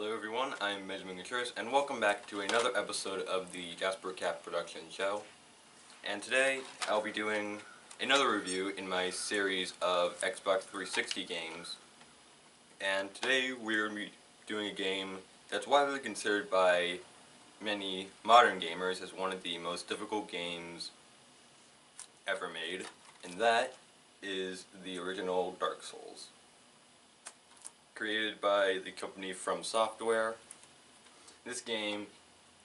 Hello everyone, I'm Benjamin Gutierrez, and welcome back to another episode of the JasperCatProductions show. And today, I'll be doing another review in my series of Xbox 360 games. And today, we're going to be doing a game that's widely considered by many modern gamers as one of the most difficult games ever made, and that is the original Dark Souls. Created by the company From Software. This game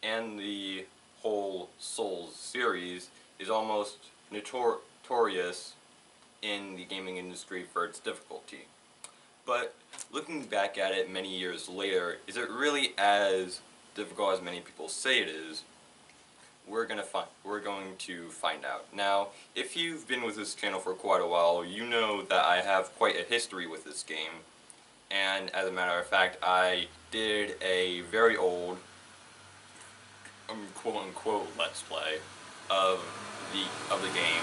and the whole Souls series is almost notorious in the gaming industry for its difficulty. But looking back at it many years later, is it really as difficult as many people say it is? We're going to find out. Now, if you've been with this channel for quite a while, you know that I have quite a history with this game. And as a matter of fact, I did a very old, quote-unquote, let's play of the game,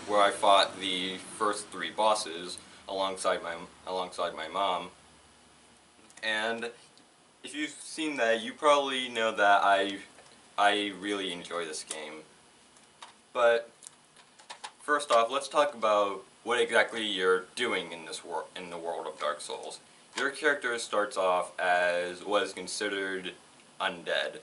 where I fought the first 3 bosses alongside my mom. And if you've seen that, you probably know that I really enjoy this game. But first off, let's talk about what exactly you're doing in the world of Dark Souls. Your character starts off as what is considered undead,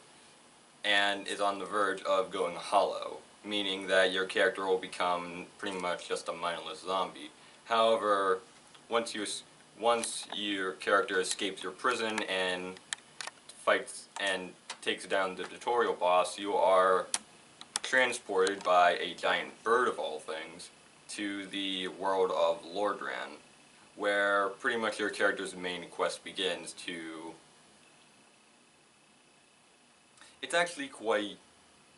and is on the verge of going hollow, meaning that your character will become pretty much just a mindless zombie. However, once your character escapes your prison and fights and takes down the tutorial boss, you are transported by a giant bird of all things to the world of Lordran, where pretty much your character's main quest begins to... It's actually quite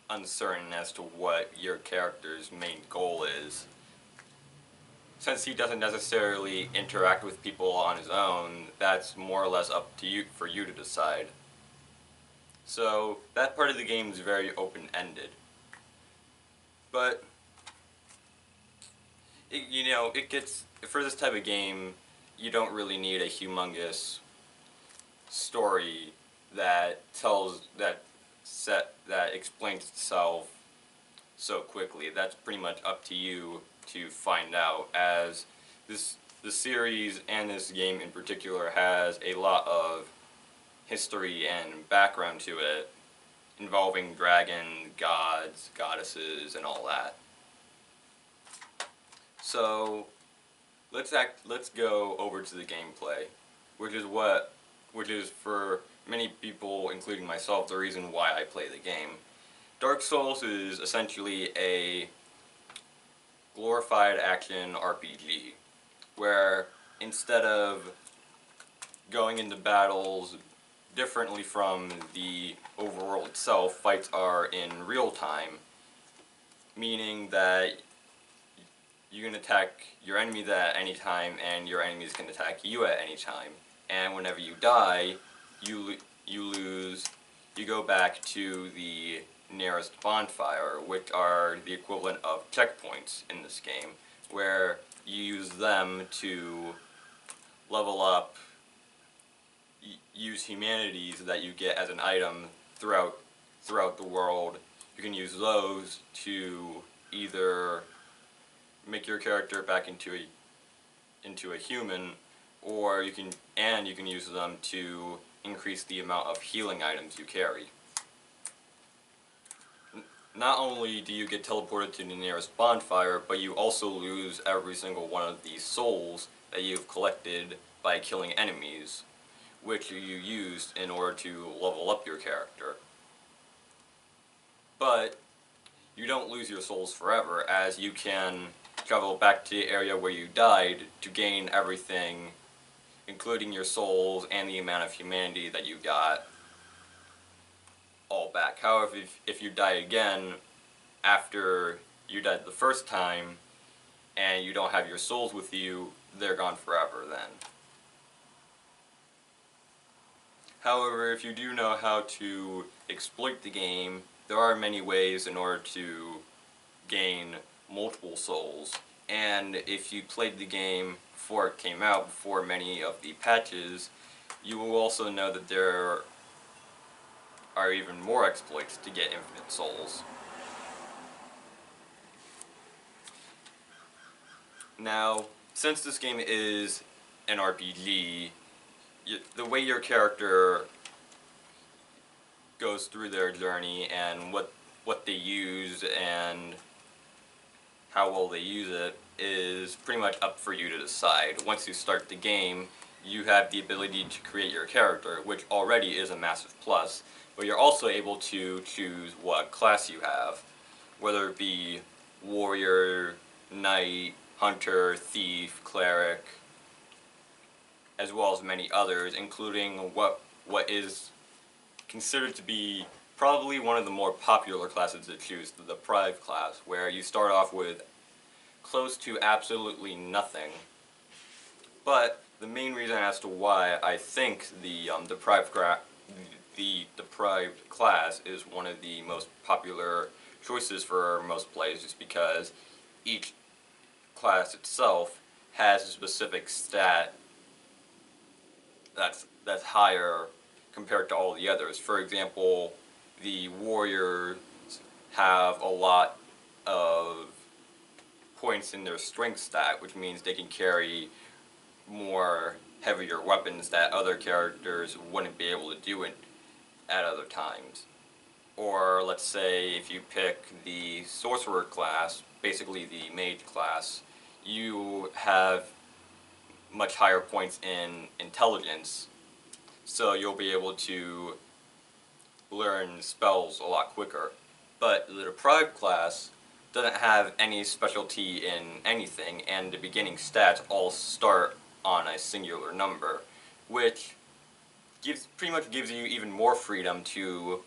uncertain as to what your character's main goal is, since he doesn't necessarily interact with people on his own. That's more or less up to you, for you to decide. So that part of the game is very open-ended. But it gets, for this type of game, you don't really need a humongous story that explains itself so quickly. That's pretty much up to you to find out, as the series and this game in particular has a lot of history and background to it, involving dragons, gods, goddesses, and all that. So let's go over to the gameplay, which is for many people, including myself, the reason why I play the game. Dark Souls is essentially a glorified action RPG, where instead of going into battles differently from the overworld itself, fights are in real time, meaning that you can attack your enemies at any time, and your enemies can attack you at any time. And whenever you die, you go back to the nearest bonfire, which are the equivalent of checkpoints in this game, where you use them to level up, use humanities that you get as an item throughout the world. You can use those to either make your character back into a human, or you can use them to increase the amount of healing items you carry. Not only do you get teleported to the nearest bonfire, but you also lose every single one of these souls that you've collected by killing enemies, which you used in order to level up your character. But you don't lose your souls forever, as you can travel back to the area where you died to gain everything, including your souls and the amount of humanity that you got, all back. However, if you die again after you died the first time, and you don't have your souls with you, they're gone forever then. However, if you do know how to exploit the game, there are many ways in order to gain multiple souls. And if you played the game before it came out, before many of the patches, you will also know that there are even more exploits to get infinite souls. Now, since this game is an RPG, the way your character goes through their journey and what they use and how well they use it is pretty much up for you to decide. Once you start the game, you have the ability to create your character, which already is a massive plus, but you're also able to choose what class you have, whether it be warrior, knight, hunter, thief, cleric, as well as many others, including what is considered to be probably one of the more popular classes to choose, the deprived class, where you start off with close to absolutely nothing. But the main reason as to why I think the deprived class is one of the most popular choices for most players is because each class itself has a specific stat that's higher compared to all the others. For example, the warriors have a lot of points in their strength stat, which means they can carry more heavier weapons that other characters wouldn't be able to do it at other times. Or let's say if you pick the sorcerer class, basically the mage class, you have much higher points in intelligence, so you'll be able to learn spells a lot quicker. But the deprived class doesn't have any specialty in anything, and the beginning stats all start on a singular number, which pretty much gives you even more freedom to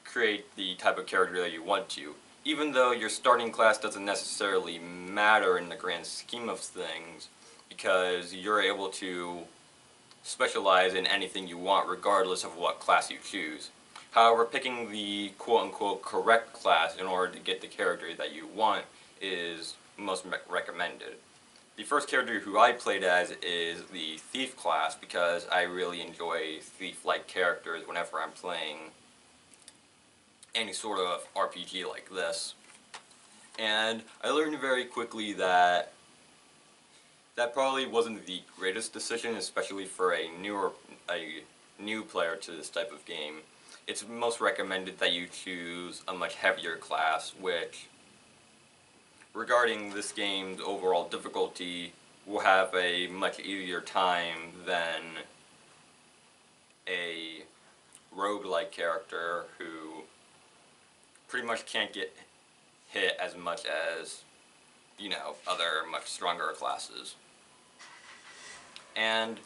create the type of character that you want to. Even though your starting class doesn't necessarily matter in the grand scheme of things, because you're able to specialize in anything you want regardless of what class you choose. However, picking the quote-unquote correct class in order to get the character that you want is most recommended. The first character who I played as is the Thief class because I really enjoy thief-like characters whenever I'm playing any sort of RPG like this. And I learned very quickly that that probably wasn't the greatest decision, especially for a new player to this type of game. It's most recommended that you choose a much heavier class, which, regarding this game's overall difficulty, will have a much easier time than a roguelike character who pretty much can't get hit as much as, you know, other much stronger classes. And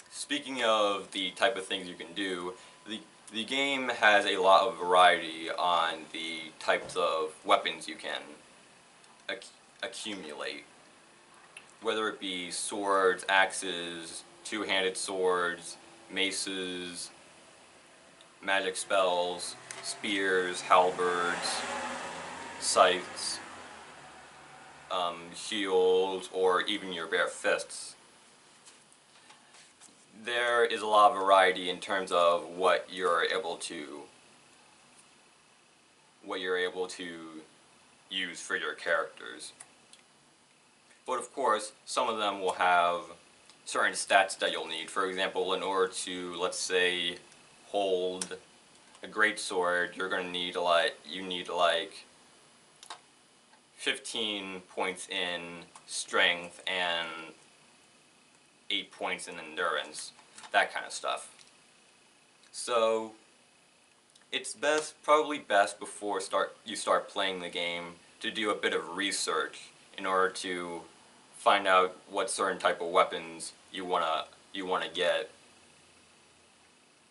speaking of the type of things you can do, the game has a lot of variety on the types of weapons you can accumulate. Whether it be swords, axes, two-handed swords, maces, magic spells, spears, halberds, scythes, shields, or even your bare fists. There is a lot of variety in terms of what you're able to use for your characters. But of course, some of them will have certain stats that you'll need. For example, in order to, let's say, hold a greatsword, you need like 15 points in strength and 8 points in endurance, that kind of stuff. So it's probably best before you start playing the game to do a bit of research in order to find out what certain type of weapons you wanna get.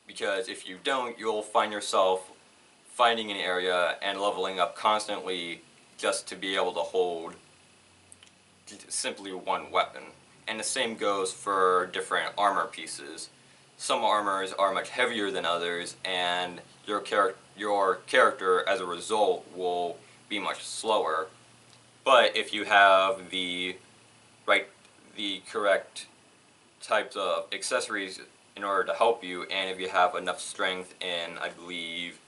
Because if you don't, you'll find yourself finding an area and leveling up constantly just to be able to hold simply one weapon. And the same goes for different armor pieces. Some armors are much heavier than others, and your character as a result will be much slower. But if you have the correct types of accessories in order to help you, and if you have enough strength in, I believe,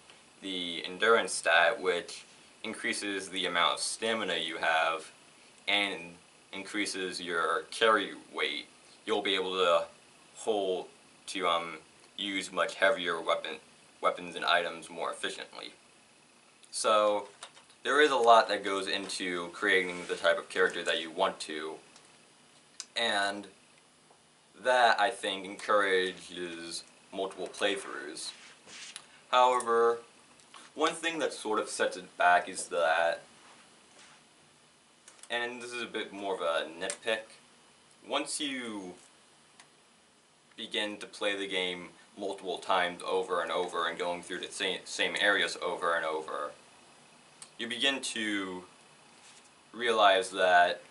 the endurance stat, which increases the amount of stamina you have and increases your carry weight, you'll be able to hold to use much heavier weapons and items more efficiently. So there is a lot that goes into creating the type of character that you want to, and that, I think, encourages multiple playthroughs. However, one thing that sort of sets it back is that, and this is a bit more of a nitpick, once you begin to play the game multiple times over and over and going through the same areas over and over, you begin to realize that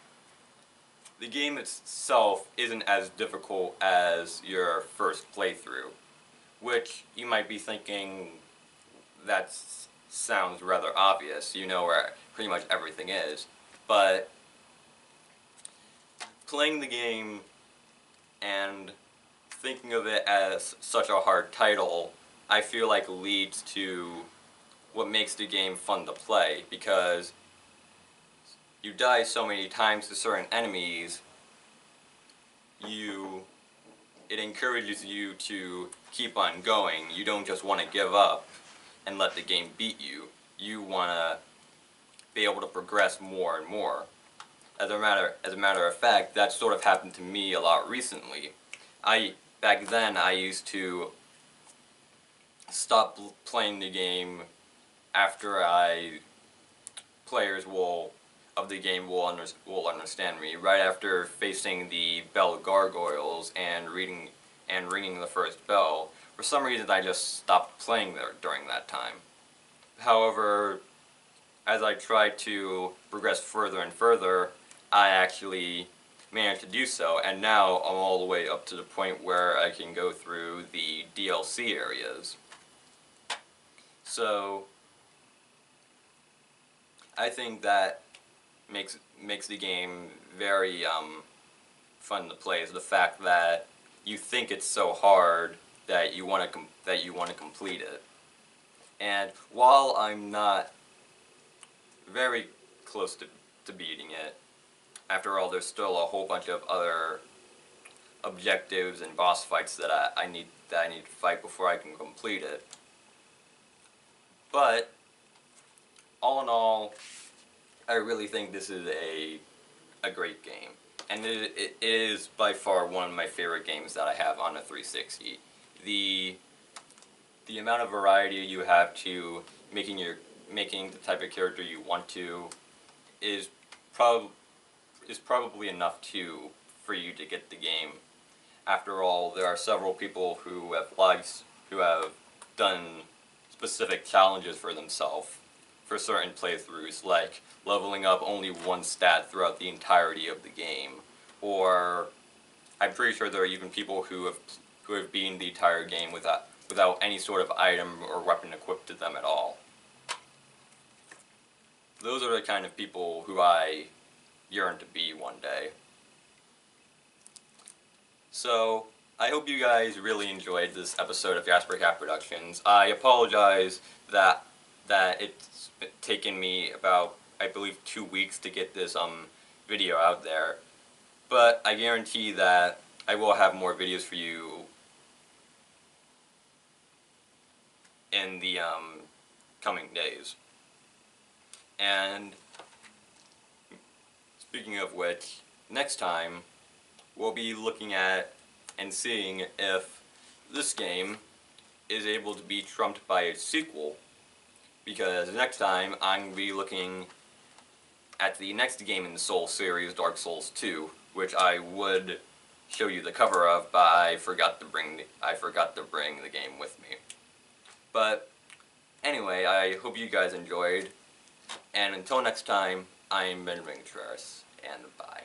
the game itself isn't as difficult as your first playthrough, which you might be thinking that sounds rather obvious, you know where pretty much everything is, but playing the game and thinking of it as such a hard title, I feel like leads to what makes the game fun to play, because you die so many times to certain enemies, it encourages you to keep on going. You don't just want to give up and let the game beat you. You want to be able to progress more and more. As a matter of fact, that sort of happened to me a lot recently. Back then, I used to stop playing the game after players of the game will understand me. Right after facing the bell gargoyles and ringing the first bell, for some reason I just stopped playing there during that time. However, as I tried to progress further and further, I actually managed to do so, and now I'm all the way up to the point where I can go through the DLC areas. So I think that makes the game very fun to play, is the fact that you think it's so hard that you want to complete it. And while I'm not very close to beating it, after all, there's still a whole bunch of other objectives and boss fights that I need to fight before I can complete it. But all in all, I really think this is a great game, and it is by far one of my favorite games that I have on a 360. The amount of variety you have to making the type of character you want to is probably enough for you to get the game. After all, there are several people who have done specific challenges for themselves for certain playthroughs, like leveling up only one stat throughout the entirety of the game, or I'm pretty sure there are even people who have beaten the entire game without any sort of item or weapon equipped to them at all. Those are the kind of people who I yearn to be one day. So, I hope you guys really enjoyed this episode of JasperCatProductions. I apologize that it's taken me about, I believe, 2 weeks to get this video out there, but I guarantee that I will have more videos for you in the coming days. And speaking of which, next time we'll be looking at and seeing if this game is able to be trumped by its sequel, because next time I'm going to be looking at the next game in the Soul series, Dark Souls 2, which I would show you the cover of, but I forgot to bring the game with me. But anyway, I hope you guys enjoyed, and until next time, I'm Benjamin Contreras, and bye.